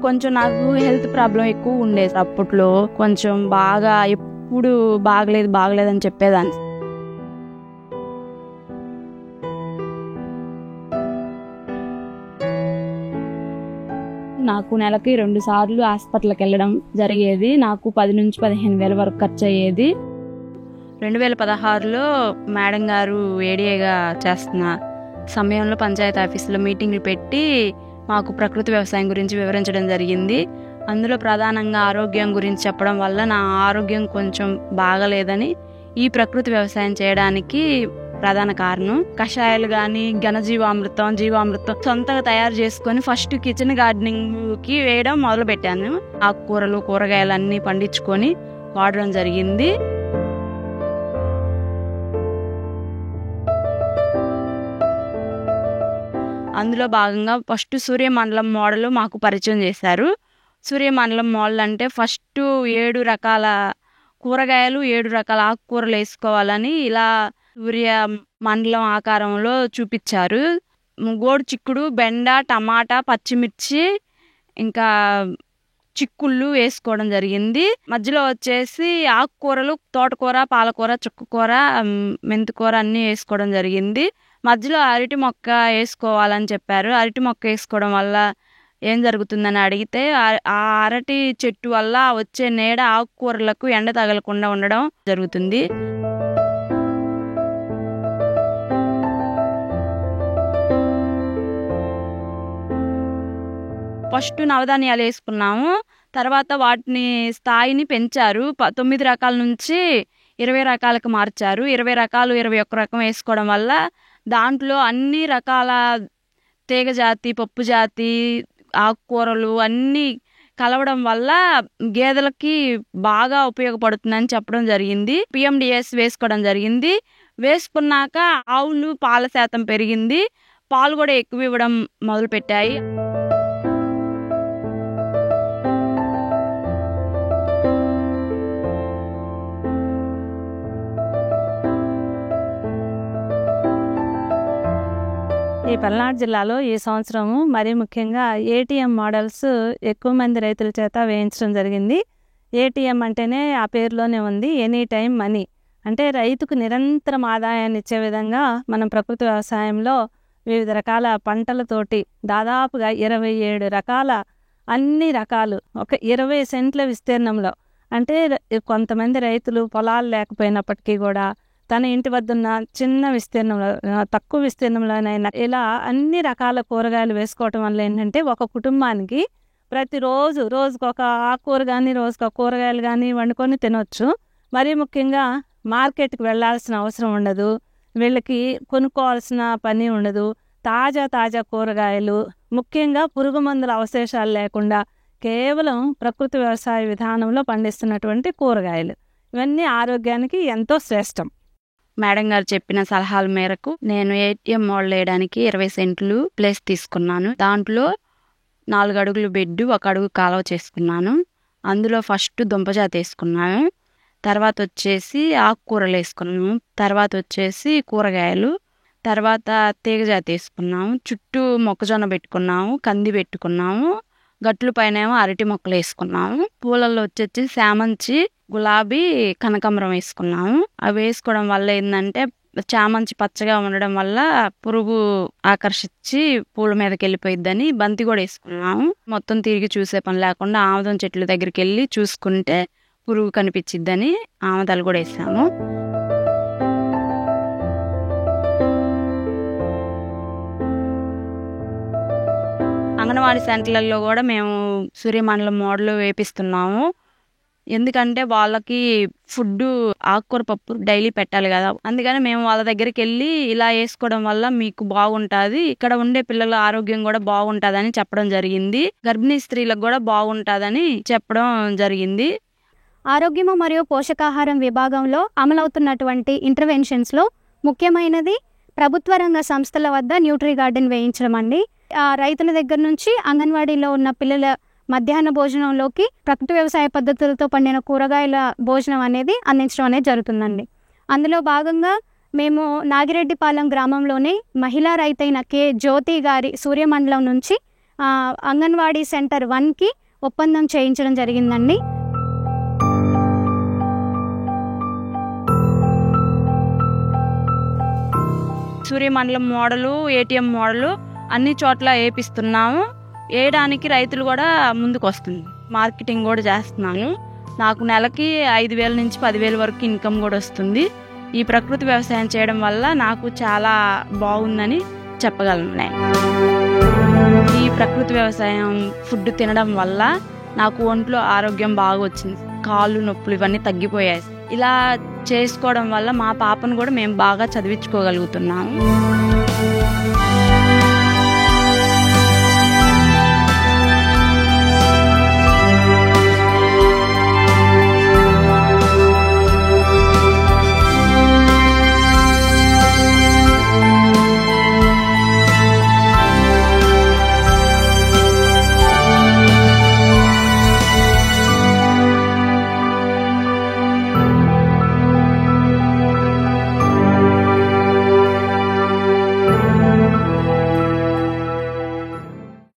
కొంచెం నాకు health problem ఎక్కువ ఉండేది. అప్పట్లో కొంచెం బాగా ఎప్పుడు బాగలేదని చెప్పేదాన్ని. నాకు నెలకి 2 సార్లు హాస్పిటల్కి వెళ్ళడం జరిగేది. నాకు 10 నుంచి 15,000 వరకు ఖర్చు అయ్యేది. 2016లో మేడం గారు ఏడీఏగా చేస్తున్న సమయంలో పంచాయతీ ఆఫీసులో మీటింగ్లు పెట్టి మాకు ప్రకృతి వ్యవసాయం గురించి వివరించడం జరిగింది. అందులో ప్రధానంగా ఆరోగ్యం గురించి చెప్పడం వల్ల నా ఆరోగ్యం కొంచెం బాగలేదని ఈ ప్రకృతి వ్యవసాయం చేయడానికి ప్రధాన కారణం. కషాయాలు కానీ ఘనజీవామృతం, జీవామృతం సొంతగా తయారు చేసుకొని ఫస్ట్ కిచెన్ గార్డెనింగ్కి వేయడం మొదలు పెట్టాను. ఆకుకూరలు, కూరగాయలు అన్నీ పండించుకొని వాడడం జరిగింది. అందులో భాగంగా ఫస్ట్ సూర్యమండలం మోడల్ మాకు పరిచయం చేశారు. సూర్యమండలం మోడల్ అంటే ఫస్ట్ 7 రకాల కూరగాయలు, 7 రకాల ఆకుకూరలు వేసుకోవాలని ఇలా సూర్య మండలం ఆకారంలో చూపించారు. గోడు చిక్కుడు, బెండ, టమాటా, పచ్చిమిర్చి, ఇంకా చిక్కుళ్ళు వేసుకోవడం జరిగింది. మధ్యలో వచ్చేసి ఆకుకూరలు, తోటకూర, పాలకూర, చుక్కకూర, మెంతికూర అన్నీ వేసుకోవడం జరిగింది. మధ్యలో అరటి మొక్క వేసుకోవాలని చెప్పారు. అరటి మొక్క వేసుకోవడం వల్ల ఏం జరుగుతుందని అడిగితే ఆ అరటి చెట్టు వల్ల వచ్చే నీడ ఆకుకూరలకు ఎండ తగలకుండా ఉండడం జరుగుతుంది. ఫస్ట్ నవధాన్యాలు వేసుకున్నాము. తర్వాత వాటిని స్థాయిని పెంచారు. 9 రకాల నుంచి 20 రకాలకు మార్చారు. 20 రకాలు 21 రకం వేసుకోవడం వల్ల దాంట్లో అన్ని రకాల తీగజాతి, పప్పు జాతి ఆకుకూరలు అన్నీ కలవడం వల్ల గేదెలకి బాగా ఉపయోగపడుతుందని చెప్పడం జరిగింది. PMDS వేసుకోవడం జరిగింది. వేసుకున్నాక ఆవులు పాల శాతం పెరిగింది. పాలు కూడా ఎక్కువ ఇవ్వడం మొదలుపెట్టాయి. ఈ పల్నాడు జిల్లాలో ఈ సంవత్సరము మరీ ముఖ్యంగా ATM మోడల్స్ ఎక్కువ మంది రైతుల చేత వేయించడం జరిగింది. ATM అంటేనే ఆ పేరులోనే ఉంది, ఎనీ టైం మనీ. అంటే రైతుకు నిరంతరం ఆదాయాన్ని ఇచ్చే విధంగా మనం ప్రకృతి వ్యవసాయంలో వివిధ రకాల పంటలతోటి దాదాపుగా 27 రకాల అన్ని రకాలు ఒక 20 సెంట్ల విస్తీర్ణంలో, అంటే కొంతమంది రైతులు పొలాలు లేకపోయినప్పటికీ కూడా తన ఇంటి వద్ద ఉన్న చిన్న విస్తీర్ణంలో, తక్కువ విస్తీర్ణంలోనైనా ఇలా అన్ని రకాల కూరగాయలు వేసుకోవటం వల్ల ఏంటంటే ఒక కుటుంబానికి ప్రతిరోజు రోజుకొక ఆకుకూర కానీ రోజుకొక కూరగాయలు కానీ వండుకొని తినొచ్చు. మరీ ముఖ్యంగా మార్కెట్కి వెళ్ళాల్సిన అవసరం ఉండదు, వీళ్ళకి కొనుక్కోవాల్సిన పని ఉండదు. తాజా కూరగాయలు, ముఖ్యంగా పురుగు మందుల అవశేషాలు లేకుండా కేవలం ప్రకృతి వ్యవసాయ విధానంలో పండిస్తున్నటువంటి కూరగాయలు, ఇవన్నీ ఆరోగ్యానికి ఎంతో శ్రేష్టం. మేడం గారు చెప్పిన సలహాల మేరకు నేను ATM మోడల్ వేయడానికి 20 సెంట్లు ప్లేస్ తీసుకున్నాను. దాంట్లో 4 అడుగులు బెడ్, 1 అడుగు కాలువ చేసుకున్నాను. అందులో ఫస్ట్ దుంపజాతి వేసుకున్నాను. తర్వాత వచ్చేసి ఆకుకూరలు వేసుకున్నాము. తర్వాత వచ్చేసి కూరగాయలు. తర్వాత తీగజాతి వేసుకున్నాము. చుట్టూ మొక్కజొన్న పెట్టుకున్నాము, కంది పెట్టుకున్నాము. గట్లు పైన అరటి మొక్కలు వేసుకున్నాము. పూలల్లో వచ్చేసి చామంతి, గులాబీ, కనకాంబరం వేసుకున్నాము. అవి వేసుకోవడం వల్ల ఏంటంటే చామంతి పచ్చగా ఉండడం వల్ల పురుగు ఆకర్షించి పూల మీదకి వెళ్ళిపోయిద్దని బంతి కూడా వేసుకున్నాము. మొత్తం తిరిగి చూసే పని లేకుండా ఆముదం చెట్ల దగ్గరికి వెళ్ళి చూసుకుంటే పురుగు కనిపించిద్దని ఆముదాలు కూడా వేసాము. అంగన్వాడీ సెంటర్లలో కూడా మేము సూర్యమండలం మోడల్ వేపిస్తున్నాము. ఎందుకంటే వాళ్ళకి ఫుడ్ ఆకుకూర పప్పు డైలీ పెట్టాలి కదా, అందుకని మేము వాళ్ళ దగ్గరికి వెళ్ళి ఇలా వేసుకోవడం వల్ల మీకు బాగుంటుంది, ఇక్కడ ఉండే పిల్లల ఆరోగ్యం కూడా బాగుంటుందని చెప్పడం జరిగింది. గర్భిణీ స్త్రీలకు కూడా బాగుంటుందని చెప్పడం జరిగింది. ఆరోగ్యము మరియు పోషకాహారం విభాగంలో అమలవుతున్నటువంటి ఇంటర్వెన్షన్స్లో ముఖ్యమైనది ప్రభుత్వ రంగ సంస్థల వద్ద న్యూట్రీ గార్డెన్ వేయించడం అండి. రైతుల దగ్గర నుంచి అంగన్వాడీలో ఉన్న పిల్లల మధ్యాహ్న భోజనంలోకి ప్రకృతి వ్యవసాయ పద్ధతులతో పండిన కూరగాయల భోజనం అనేది అందించడం అనేది జరుగుతుందండి. అందులో భాగంగా మేము నాగిరెడ్డిపాలెం గ్రామంలోని మహిళా రైతైన K. జ్యోతి గారి సూర్యమండలం నుంచి అంగన్వాడీ సెంటర్ 1కి ఒప్పందం చేయించడం జరిగిందండి. సూర్యమండలం మోడలు, ఏటీఎం మోడలు అన్ని చోట్ల వేపిస్తున్నాము. వేయడానికి రైతులు కూడా ముందుకు వస్తుంది. మార్కెటింగ్ కూడా చేస్తున్నాను. నాకు నెలకి 5,000 నుంచి 10,000 వరకు ఇన్కమ్ కూడా వస్తుంది. ఈ ప్రకృతి వ్యవసాయం చేయడం వల్ల నాకు చాలా బాగుందని చెప్పగలను. నేను ఈ ప్రకృతి వ్యవసాయం ఫుడ్ తినడం వల్ల నాకు ఒంట్లో ఆరోగ్యం బాగా వచ్చింది. కాళ్ళు నొప్పులు ఇవన్నీ తగ్గిపోయాయి. ఇలా చేసుకోవడం వల్ల మా పాపను కూడా మేము బాగా చదివించుకోగలుగుతున్నాము.